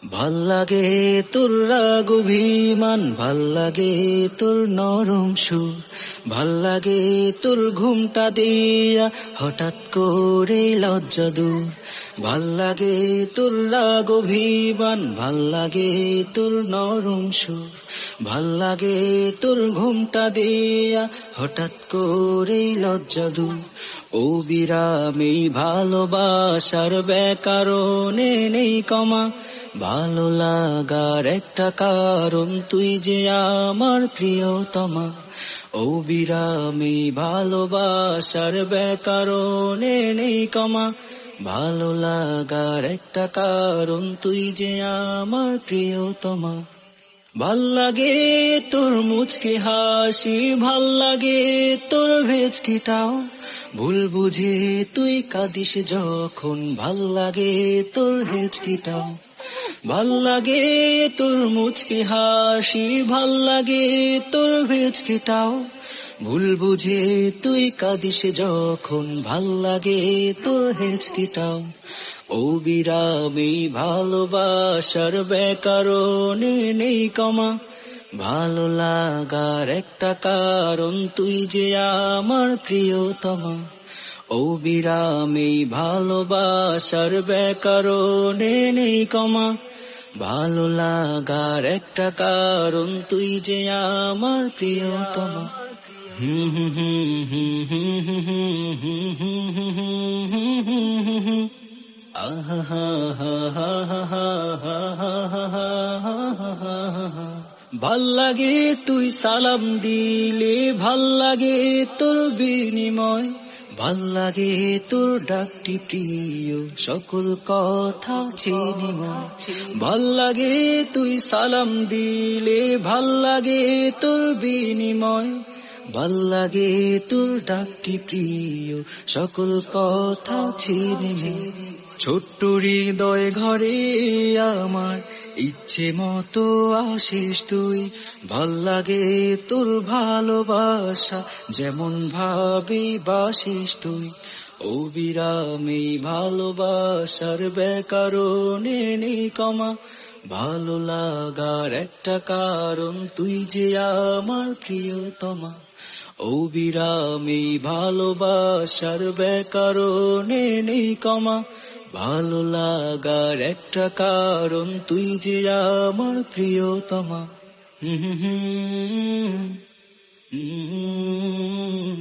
ভাল্লাগে তোর রাগ অভিমান, ভাল্লাগে তোর নরম সুর, ভাল্লাগে তোর ঘুমটা দিয়া হঠাৎ করে লজ্জা দূর। ভাল্লাগে তোর রাগ অভিমান, ভাল্লাগে তোর নরম সুর, ভাল্লাগে তোর ঘুমটা দিয়া হঠাৎ করে লজ্জা দূর। ও বিরামে ভালোবাসার ব্যাকরণে নেই কমা, ভালো লাগার একটা কারণ তুই যে আমার প্রিয়তমা। ও বিরামে ভালোবাসার ব্যাকরণে নেই কমা, ভালো লাগার একটা কারণ তুই যে আমার প্রিয়তমা। ভাল্লাগে তোর মুচকি হাসি, ভাল্লাগে তোর ভেজকিটাও, ভুল বুঝে তুই কাঁদিস যখন, ভাল্লাগে তোর ভেজকিটাও। ভাল্লাগে তোর মুচকি হাসি, ভাল্লাগে তোর ভেজকিটাও, ভুল বুঝে তুই কাঁদিস যখন, ভাল্লাগে তোর হেঁচকিটাও। ও বিরামে ভালোবাসার ব্যাকরণে নেই কমা, ভালো লাগার একটা কারণ তুই যে আমার প্রিয়তমা। ও বিরামে ভালোবাসার ব্যাকরণে নেই কমা, ভালো লাগার একটা কারণ তুই যে আমার প্রিয়তমা। হুম হুম হুম হুম হুম হুম হুম হুম হুম হুম। ভাল্লাগে তুই সালাম দিলে, ভাল্লাগে তোর বিনিময়, ভাল্লাগে তোর ডাকটি প্রিয় সকল কথা চিনিময়। ভাল্লাগে তুই সালাম দিলে, ভাল্লাগে তোর বিনিময়, ভাল্লাগে তোর ডাকটি প্রিয় সকল কথা চিনিময়। ছোট্ট হৃদয় ঘরে আমার ইচ্ছে মতো আসিস তুই, ভাল্লাগে তোর ভালোবাসা যেমন ভাবে বাসিস তুই। ও বিরামে ভালোবাসার ব্যাকরণে নেই কমা, ভালো লাগার একটা কারণ তুই যে আমার প্রিয়তমা। ও বিরামে ভালোবাসার ব্যাকরণে নেই কমা, ভালো লাগার একটা কারণ তুই যে আমার প্রিয়তমা। হুম হুম হুম হুম।